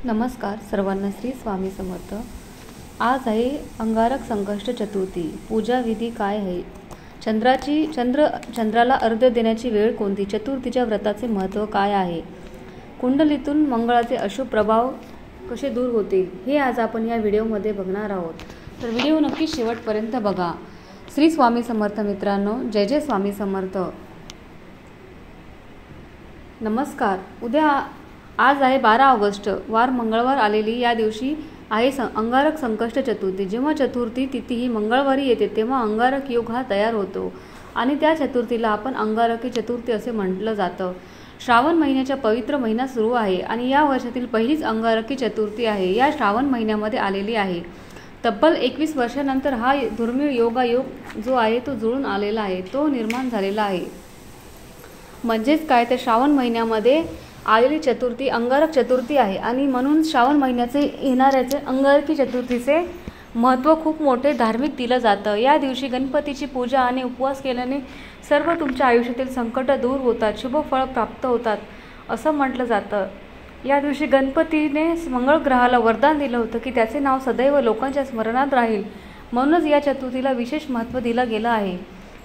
नमस्कार सर्वांना, श्री स्वामी समर्थ। आज आहे अंगारक संकष्ट चतुर्थी। पूजा विधी काय आहे? चंद्राला अर्घ्य देण्याची वेळ कोणती? चतुर्थीच्या व्रताचे महत्त्व काय आहे? कुंडलीतून मंगळाचे अशुभ प्रभाव कसे दूर होतील हे आज आपण या व्हिडिओमध्ये बघणार आहोत। तर व्हिडिओ नक्की शेवटपर्यंत बघा। श्री स्वामी समर्थ मित्रांनो, जय जय स्वामी समर्थ। नमस्कार। आज आहे 12 ऑगस्ट, वार मंगळवार आलेली। या दिवशी आहे अंगारक संकष्ट चतुर्थी। जेव्हा चतुर्थी तिथी ही मंगळवारी येते तेव्हा अंगारक योग हा तयार होतो आणि त्या चतुर्थीला आपण अंगारकी चतुर्थी असे म्हटलं जातं। श्रावण महिन्याचा पवित्र महिना सुरू आहे आणि या वर्षातील पहिलीच अंगारकी चतुर्थी आहे। या श्रावण महिन्यामध्ये आलेली आहे। तब्बल 21 वर्षानंतर हा दुर्मिळ योगायोग जो आहे तो जुळून आलेला आहे, तो निर्माण झालेला आहे। म्हणजेच काय, तर श्रावण महिन्यामध्ये आलेली चतुर्थी अंगारक चतुर्थी आहे आणि म्हणून श्रावण महिन्याचे येणाऱ्याचे अंगारकी चतुर्थीचे महत्त्व खूप मोठे धार्मिक दिलं जातं। या दिवशी गणपतीची पूजा आणि उपवास केल्याने सर्व तुमच्या आयुष्यातील संकट दूर होतात, शुभ फळ प्राप्त होतात असं म्हटलं जातं। या दिवशी गणपतीने मंगळ ग्रहाला वरदान दिलं होतं की त्याचे नाव सदैव लोकांच्या स्मरणात राहील, म्हणूनच या चतुर्थीला विशेष महत्त्व दिलं गेलं आहे।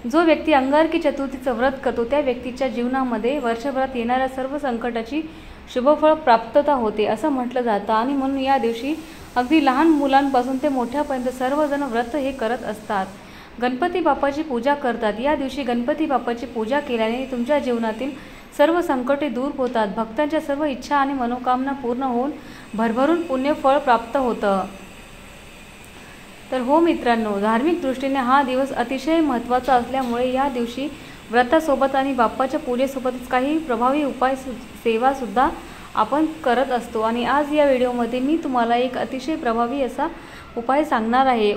जो व्यक्ती अंगारकी चतुर्थीचं व्रत करतो त्या व्यक्तीच्या जीवनामध्ये वर्षभरात येणाऱ्या सर्व संकटाची शुभफळ प्राप्तता होते असं म्हटलं जातं आणि म्हणून या दिवशी अगदी लहान मुलांपासून ते मोठ्यापर्यंत सर्वजण व्रत हे करत असतात। गणपती बाप्पाची पूजा करतात। या दिवशी गणपती बाप्पाची पूजा केल्याने तुमच्या जीवनातील सर्व संकटे दूर होतात, भक्तांच्या सर्व इच्छा आणि मनोकामना पूर्ण होऊन भरभरून पुण्यफळ प्राप्त होतं। तर हो मित्रांनो, धार्मिक दृष्टीने हा दिवस अतिशय महत्त्वाचा असल्यामुळे या दिवशी व्रतासोबत आणि बाप्पाच्या पूजेसोबतच काही प्रभावी उपाय सेवासुद्धा आपण करत असतो आणि आज या व्हिडिओमध्ये मी तुम्हाला एक अतिशय प्रभावी असा उपाय सांगणार आहे।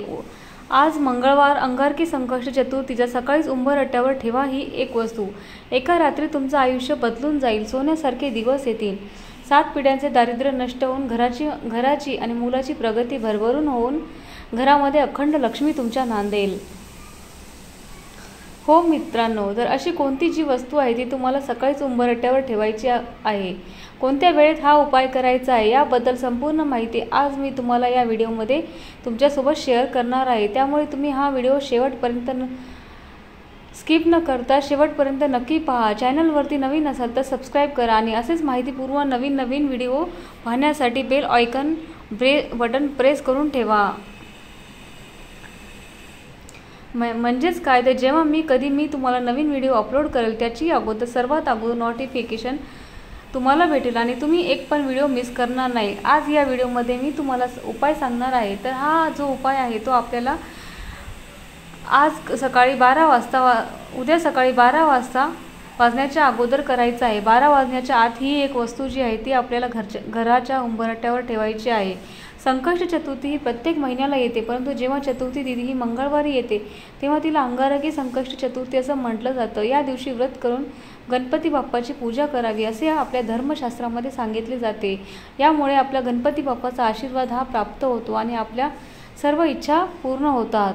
आज मंगळवार अंगारकी संकष्ट चतुर्थीच्या सकाळीच उंबरठ्यावर ठेवा ही एक वस्तू। एका रात्री तुमचं आयुष्य बदलून जाईल, सोन्यासारखे दिवस येतील। 7 पिढ्यांचे दारिद्र्य नष्ट होऊन घराची आणि मुलाची प्रगती भरभरून होऊन घरामध्ये अखंड लक्ष्मी तुमच्या नांदेल। हो मित्रांनो, तर अशी कोणती जी वस्तू आहे ती तुम्हाला सकाळीच उंबरठ्यावर ठेवायची आहे, कोणत्या वेळेत हा उपाय करायचा आहे याबद्दल संपूर्ण माहिती आज मी तुम्हाला या व्हिडिओमध्ये तुमच्यासोबत शेअर करणार आहे। त्यामुळे तुम्ही हा व्हिडिओ शेवटपर्यंत स्किप न करता शेवटपर्यंत नक्की पहा। चॅनलवरती नवीन असाल तर सबस्क्राईब करा आणि असेच माहितीपूर्ण नवीन व्हिडिओ पाहण्यासाठी बेल आयकॉन बटन प्रेस करून ठेवा। म्हणजेच काय, तर जेव्हा मी तुम्हाला नवीन व्हिडिओ अपलोड करेल त्याची सर्वात अगोदर नोटिफिकेशन तुम्हाला भेटेल आणि तुम्ही एक पण व्हिडिओ मिस करणार नाही। आज या व्हिडिओमध्ये मी तुम्हाला उपाय सांगणार आहे। तर हा जो उपाय आहे तो आपल्याला आज सकाळी 12 वाजता उद्या सकाळी 12 वाजता वाजण्याच्या अगोदर करायचा आहे। 12 वाजण्याच्या आत ही एक वस्तू जी आहे ती आपल्याला घराच्या उंबरठ्यावर ठेवायची आहे। संकष्ट चतुर्थी ही प्रत्येक महिन्याला येते, परंतु जेव्हा चतुर्थी तिथी ही मंगळवारी येते तेव्हा तिला अंगारकी संकष्ट चतुर्थी असं म्हटलं जातं। या दिवशी व्रत करून गणपती बाप्पाची पूजा करावी असे आपल्या धर्मशास्त्रामध्ये सांगितले जाते। यामुळे आपल्या गणपती बाप्पाचा आशीर्वाद हा प्राप्त होतो आणि आपल्या सर्व इच्छा पूर्ण होतात।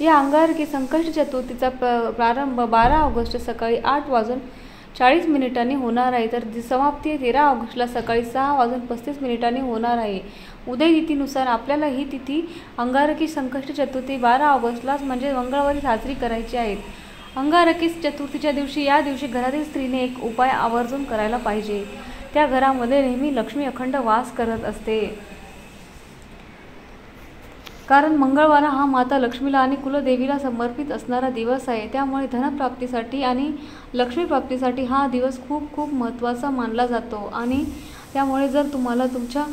या अंगारकी संकष्ट चतुर्थीचा प्रारंभ 12 ऑगस्ट सकाळी 8:40 होणार आहे, तर समाप्ती 13 ऑगस्टला सकाळी 6:35 होणार आहे। उदय तिथीनुसार आपल्याला ही तिथी अंगारकी संकष्ट चतुर्थी 12 ऑगस्टलाच म्हणजे मंगळवारी साजरी करायची आहे। अंगारकी चतुर्थीच्या दिवशी या दिवशी घरातील स्त्रीने एक उपाय आवर्जून करायला पाहिजे। त्या घरामध्ये नेहमी लक्ष्मी अखंड वास करत असते, कारण मंगळवार हा माता लक्ष्मीला आणि कुलदेवीला समर्पित असणारा दिवस आहे। त्यामुळे धनप्राप्तीसाठी आणि लक्ष्मी प्राप्तीसाठी हा दिवस खूप खूप महत्त्वाचा मानला जातो आणि त्यामुळे जर तुम्हाला तुमच्या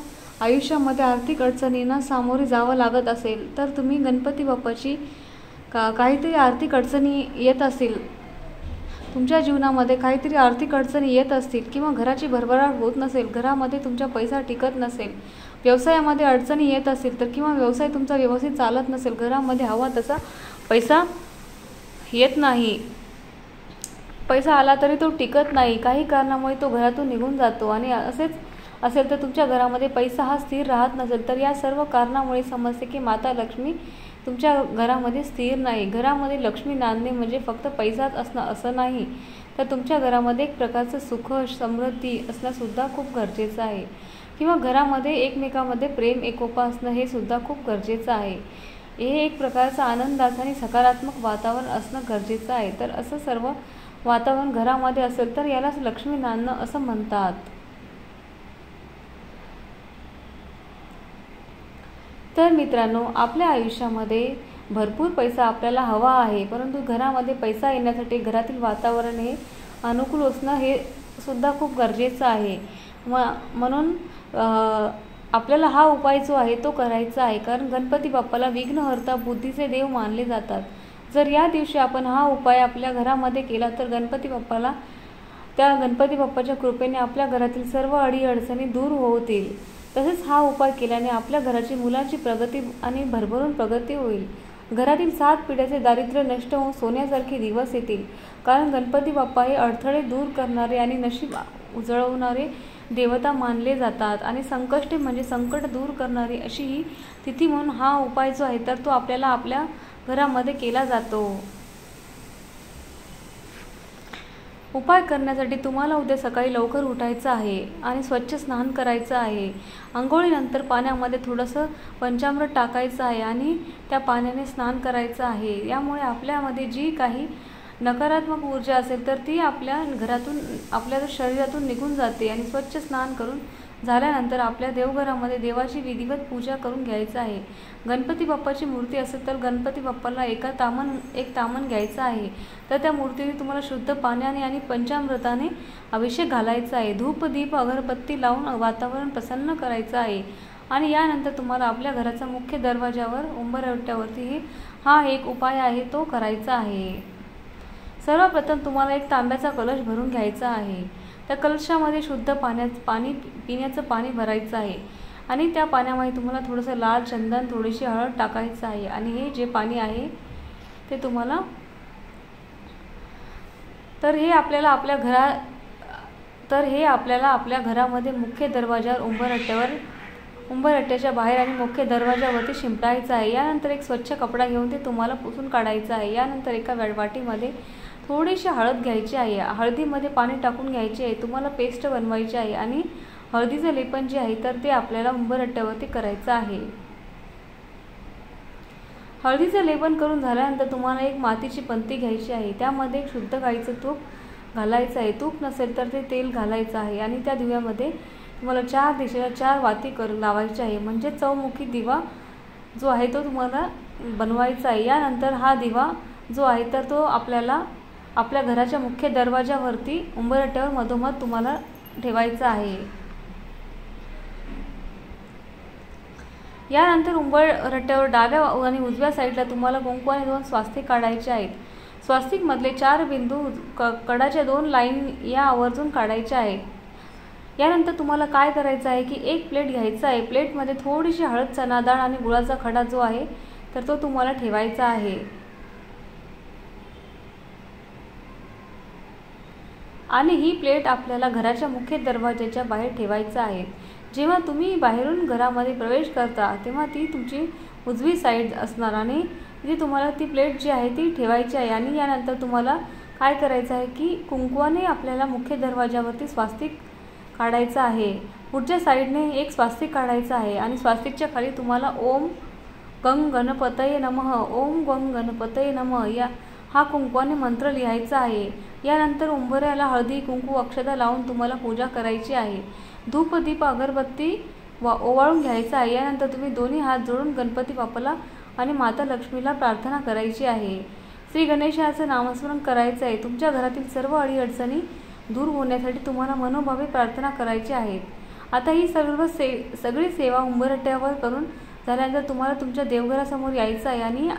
आयुष्यामध्ये आर्थिक अडचणींना सामोरे जावं लागत असेल तर तुम्ही गणपती बाप्पाची काहीतरी आर्थिक अडचणी येत असतील, तुमच्या जीवनामध्ये काहीतरी आर्थिक अडचणी येत असतील किंवा घराची भरभराट होत नसेल, घरामध्ये तुमचा पैसा टिकत नसेल, व्यवसायामध्ये अडचणी येत असेल तर किंवा व्यवसाय तुमचा व्यवस्थित चालत नसेल, घरामध्ये हवा तसा पैसा येत नाही, पैसा आला तरी तो टिकत नाही, काही कारणामुळे तो घरातून निघून जातो आणि असेच असेल तर तुमच्या घरामध्ये पैसा हा स्थिर राहत नसेल तर या सर्व कारणामुळे समजते की माता लक्ष्मी तुमच्या घरामध्ये स्थिर नाही। घरामध्ये लक्ष्मी नांदणे म्हणजे फक्त पैसाच असणं असं नाही, तर तुमच्या घरामध्ये एक प्रकारचं सुख समृद्धी असणं सुद्धा खूप गरजेचं आहे, किंवा घरामध्ये एकमेकांमध्ये प्रेम एकोपा असणं हे सुद्धा खूप गरजेचं आहे. हे एक प्रकारचं आनंदाचं आणि सकारात्मक वातावरण असणं गरजेचं आहे. तर असं सर्व वातावरण घरामध्ये असेल तर यालाच लक्ष्मी नांदणं असं म्हणतात. तर मित्रांनो, आपल्या आयुष्यामध्ये भरपूर पैसा आपल्याला हवा आहे, परंतु घरामध्ये पैसा येण्यासाठी घरातील वातावरण हे अनुकूल असणं हे सुद्धा खूप गरजेचं आहे. म्हणून आपल्याला हा उपाय जो आहे तो करायचा आहे, कारण गणपती बाप्पाला विघ्नहर्ता बुद्धीचे देव मानले जातात. जर या दिवशी आपण हा उपाय आपल्या घरामध्ये केला तर गणपती बाप्पाच्या कृपेने आपल्या घरातील सर्व अडीअडचणी दूर होतील. तसेच हा उपाय केल्याने आपल्या घराची मुलांची प्रगती आणि भरभरून प्रगती होईल. घरातील 7 पिढ्याचे दारिद्र्य नष्ट होऊन सोन्यासारखे दिवस येतील, कारण गणपती बाप्पा हे अडथळे दूर करणारे आणि नशीब उजळवणारे देवता मानले जातात आणि संकष्टी म्हणजे संकट दूर करणारी अशी ही तिथी म्हणून हा उपाय जो आहे तर तो आपल्याला आपल्या घरामध्ये केला जातो. उपाय करण्यासाठी तुम्हाला उद्या सकाळी लवकर उठायचं आहे आणि स्वच्छ स्नान करायचं आहे. अंघोळीनंतर पाण्यामध्ये थोडंसं पंचामृत टाकायचं आहे आणि त्या पाण्याने स्नान करायचं आहे. यामुळे आपल्यामध्ये जी काही नकारात्मक ऊर्जा असेल तर ती आपल्या शरीरातून निघून जाते. आणि स्वच्छ स्नान करून झाल्यानंतर आपल्या देवघरामध्ये देवाची विधिवत पूजा करून घ्यायचं आहे. गणपती बाप्पाची मूर्ती असेल तर गणपती बाप्पाला एक तामन घ्यायचं आहे. तर त्या मूर्तीने तुम्हाला शुद्ध पाण्याने आणि पंचामृताने अभिषेक घालायचा आहे. धूप दीप अगरबत्ती लावून वातावरण प्रसन्न करायचं आहे. आणि यानंतर तुम्हाला आपल्या घराचा मुख्य दरवाजावर उंबरठ्यावरती हा एक उपाय आहे तो करायचा आहे. सर्वप्रथम तुम्हाला एक तांब्याचा कलश भरून घ्यायचा आहे. त्या कलशामध्ये शुद्ध पिण्याचं पाणी भरायचं आहे आणि त्या पाण्यामध्ये तुम्हाला थोडंसं लाल चंदन, थोडीशी हळद टाकायचं आहे. आणि हे जे पाणी आहे ते तुम्हाला आपल्या घरामध्ये मुख्य दरवाजावर उंबरठ्याच्या बाहेर आणि मुख्य दरवाजावरती शिंपडायचं आहे. यानंतर एक स्वच्छ कपडा घेऊन ते तुम्हाला पुसून काढायचं आहे. यानंतर एका वाटीमध्ये थोडीशी हळद घ्यायची आहे. हळदीमध्ये पाणी टाकून घ्यायचे आहे. तुम्हाला पेस्ट बनवायची आहे आणि हळदीचं लेपन जे आहे तर ते आपल्याला उंबरठ्यावरती करायचं आहे. हळदीचं लेपन करून झाल्यानंतर तुम्हाला एक मातीची पंती घ्यायची आहे. त्यामध्ये शुद्ध गाईचं तूप घालायचं आहे. तूप नसेल तर ते तेल घालायचं आहे. आणि त्या दिव्यामध्ये तुम्हाला 4 दिशेला 4 वाती लावायची आहे. म्हणजे चौमुखी दिवा जो आहे तो तुम्हाला बनवायचा आहे. यानंतर हा दिवा जो आहे तर तो आपल्याला आपल्या घराच्या मुख्य दरवाजावरती उंबरठ्यावर मधोमध तुम्हाला ठेवायचा आहे. यानंतर उंबरठ्यावर डाव्या आणि उजव्या साईडला तुम्हाला कुंकवाने 2 स्वास्तिक काढायचे आहेत. स्वास्तिकमधले 4 बिंदू कडाच्या 2 लाईन या आवर्जून काढायच्या आहेत. यानंतर तुम्हाला काय करायचं आहे की एक प्लेट घ्यायचा आहे. प्लेटमध्ये थोडीशी हळद, चणा डाळ आणि गुळाचा खडा जो आहे तर तो तुम्हाला ठेवायचा आहे. आणि ही प्लेट आपल्याला घराच्या मुख्य दरवाजाच्या बाहेर ठेवायचं आहे. जेव्हा तुम्ही बाहेरून घरामध्ये प्रवेश करता तेव्हा ती तुमची उजवी साईड असणार आणि तिथे तुम्हाला ती प्लेट जी आहे ती ठेवायची आहे. आणि यानंतर तुम्हाला काय करायचं आहे की कुंकवाने आपल्याला मुख्य दरवाजावरती स्वास्तिक काढायचं आहे. पुढच्या साईडने एक स्वास्तिक काढायचं आहे आणि स्वास्तिकच्या खाली तुम्हाला ओम गंग गणपतये नमः, ओम गंग गणपतये नमः हा कुंकवाने मंत्र लिहायचा आहे. यानंतर उंबऱ्याला हळदी, कुंकू, अक्षता लावून तुम्हाला पूजा करायची आहे. धूप दीप अगरबत्ती ओवाळून घ्यायचा आहे. यानंतर तुम्ही दोन्ही हात जोडून गणपती बाप्पाला आणि माता लक्ष्मीला प्रार्थना करायची आहे. श्री गणेशाचं नामस्मरण करायचं आहे. तुमच्या घरातील सर्व अडीअडचणी दूर होण्यासाठी तुम्हाला मनोभावे प्रार्थना करायची आहे. आता ही सगळी सेवा उंबरठ्यावर करून झाल्यानंतर तुम्हाला तुमच्या देवघरासमोर यायचं आहे आणि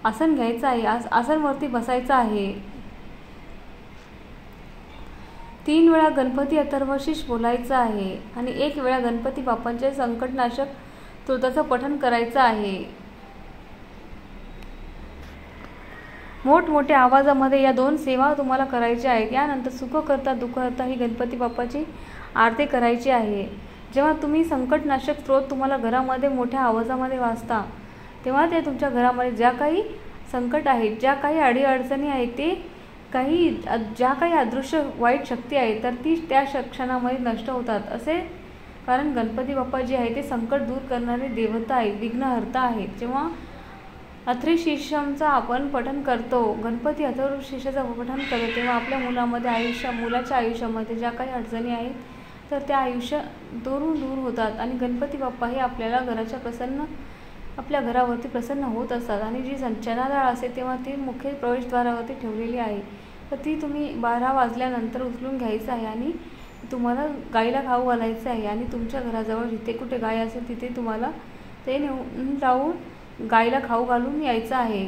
आसन घ्यायचं आहे. आसनवरती बसायचं आहे. 3 वेळा गणपती अथर्वशीर्ष बोलायचं आहे आणि 1 वेळा गणपती बाप्पांचे संकटनाशक स्तोत्राचं पठण करायचं आहे. मोठमोठ्या आवाजामध्ये या 2 सेवा तुम्हाला करायच्या आहेत. यानंतर सुखकर्ता दुःखहर्ता ही गणपती बाप्पाची आरती करायची आहे. जेव्हा तुम्ही संकटनाशक स्तोत्र तुम्हाला घरामध्ये मोठ्या आवाजामध्ये वाचता तेव्हा ते तुमच्या घरामध्ये ज्या काही संकट आहेत, ज्या काही अडीअडचणी आहेत ते ज्या काही अदृश्य वाईट शक्ती आहे तर ती त्या क्षणामध्ये नष्ट होतात असे, कारण गणपती बाप्पा जे आहे ते संकट दूर करणारे देवता आहेत, विघ्नहर्ता आहेत. जेव्हा अथर्वशीर्षाचं आपण पठण करतो, गणपती अथर्वशीर्षाचं पठण करतो, तेव्हा आपल्या मुलाच्या आयुष्यामध्ये ज्या काही अडचणी आहेत तर त्या आयुष्य दूर होतात आणि गणपती बाप्पा हे आपल्या घरावरती प्रसन्न होत असतात. आणि जी चणाडाळ असते तेव्हा ती मुख्य प्रवेशद्वारावरती ठेवलेली आहे, तर ती तुम्ही 12 वाजल्यानंतर उचलून घ्यायचं आहे आणि तुम्हाला गाईला खाऊ घालायचं आहे. आणि तुमच्या घराजवळ जिथे कुठे गाय असेल तिथे तुम्हाला ते नेऊन जाऊन गाईला खाऊ घालून यायचं आहे.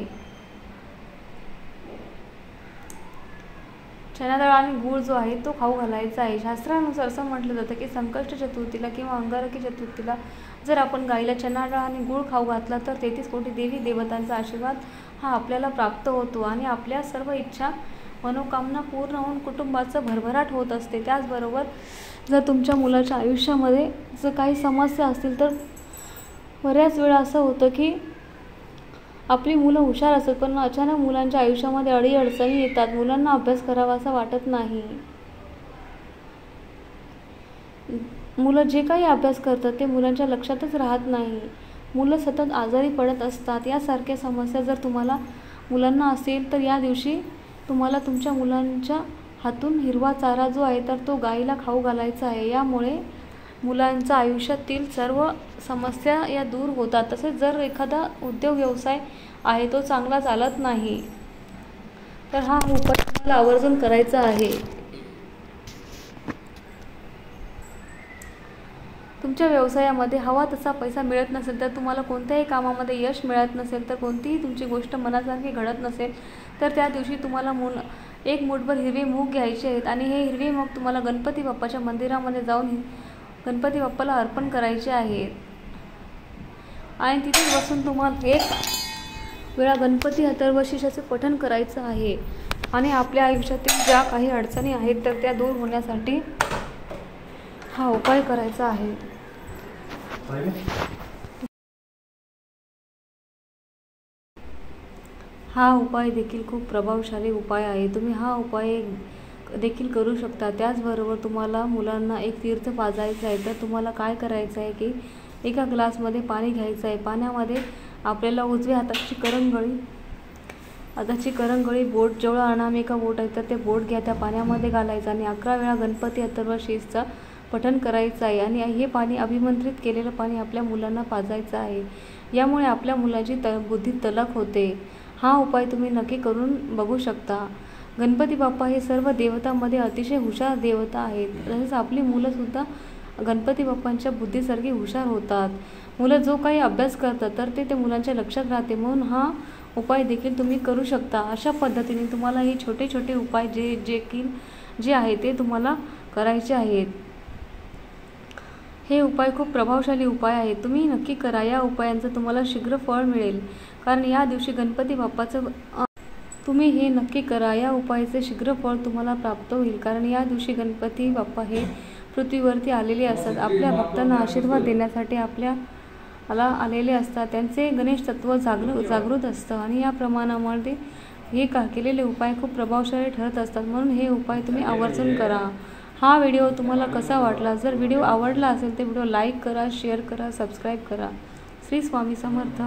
चणाडाळ आणि गूळ जो आहे तो खाऊ घालायचा आहे. शास्त्रानुसार असं म्हटलं जातं की संकष्ट चतुर्थीला किंवा अंगारकी चतुर्थीला जर आपण गाईला चणाडाळ आणि गूळ खाऊ घातला तर 33 कोटी देवी देवतांचा आशीर्वाद हा आपल्याला प्राप्त होतो आणि आपल्या सर्व इच्छा मनोकामना पूर्ण होऊन कुटुंबाचं भरभराट होत असते. त्याचबरोबर जर तुमच्या मुलाच्या आयुष्यामध्ये जर काही समस्या असतील तर बऱ्याच वेळा असं होतं की आपली मुलं हुशार असतात पण अचानक मुलांच्या आयुष्यामध्ये अडीअडचणी येतात, मुलांना अभ्यास करावा असं वाटत नाही, मुलं जे काही अभ्यास करतात ते मुलांच्या लक्षातच राहत नाही, मुलं सतत आजारी पडत असतात. यासारख्या समस्या जर तुम्हाला मुलांना असेल तर या दिवशी तुम्हाला तुमच्या मुलांच्या हातून हिरवा चारा जो आहे तर तो गाईला खाऊ घालायचा आहे. यामुळे मुलांच्या आयुष्यातील सर्व समस्या या दूर होतात. तसेच जर एखादा उद्योग व्यवसाय आहे तो चांगला चालत नाही तर हा उपाय तुम्हाला आवर्जून करायचा आहे. तुमच्या व्यवसायामध्ये हवा तसा पैसा मिळत नसेल तर तुम्हाला कोणत्याही कामामध्ये यश मिळत नसेल तर कोणतीही तुमची गोष्ट मनासारखी घडत नसेल तर त्या दिवशी तुम्हाला एक मूठभर हिरवे मूग घ्यायचे आहेत आणि हे हिरवे मूग तुम्हाला गणपती बाप्पाच्या मंदिरामध्ये जाऊन गणपती बाप्पाला अर्पण करायचे आहेत आणि तिथे बसून तुम्हाला 1 वेळा गणपती अथर्वशीर्षाचे पठण करायचं आहे आणि आपल्या आयुष्यातील ज्या काही अडचणी आहेत तर त्या दूर होण्यासाठी हा उपाय करायचा आहे. हा उपाय देखील खूप प्रभावशाली उपाय आहे. तुम्ही हा उपाय देखील करू शकता. त्याचबरोबर तुम्हाला मुलांना एक तीर्थ पाजायचं आहे तर तुम्हाला काय करायचं आहे की एका ग्लासमध्ये पाणी घ्यायचं आहे. पाण्यामध्ये आपल्याला उजव्या हाताची करंगळी बोट जेवढं अनामिका बोट आहे तर ते बोट घ्या, त्या पाण्यामध्ये घालायचं आणि 11 वेळा गणपती अथर्वशीर्षाचं पठण करायचं आहे आणि हे पाणी अभिमंत्रित केलेलं पाणी आपल्या मुलांना पाजायचं आहे. यामुळे आपल्या मुलाची बुद्धी तल्लख होते. हा उपाय तुम्ही नक्की करून बघू शकता. गणपती बाप्पा हे सर्व देवतांमध्ये अतिशय हुशार देवता आहेत. तसेच आपली मुलंसुद्धा गणपती बाप्पांच्या बुद्धीसारखी हुशार होतात. मुलं जो काही अभ्यास करतात तर ते मुलांच्या लक्षात राहते, म्हणून हा उपाय देखील तुम्ही करू शकता. अशा पद्धतीने तुम्हाला हे छोटे छोटे उपाय जे आहे ते तुम्हाला करायचे आहेत. हे उपाय खूप प्रभावशाली उपाय आहेत. तुम्ही नक्की करा. या उपायांचं तुम्हाला शीघ्र फळ मिळेल, कारण या दिवशी गणपती बाप्पाचं तुम्ही हे नक्की करा. या उपायाचे शीघ्र फळ तुम्हाला प्राप्त होईल, कारण या दिवशी गणपती बाप्पा हे पृथ्वीवरती आलेले असतात. आपल्या भक्तांना आशीर्वाद देण्यासाठी आपल्याला आलेले असतात. त्यांचे गणेश तत्व जागृत असतं आणि या प्रमाणामध्ये हे केलेले उपाय खूप प्रभावशाली ठरत असतात. म्हणून हे उपाय तुम्ही आवर्जून करा. हा व्हिडिओ तुम्हाला कसा वाटला? जर व्हिडिओ आवडला असेल तर व्हिडिओ लाईक करा, शेअर करा, सबस्क्राईब करा. श्री स्वामी समर्थ.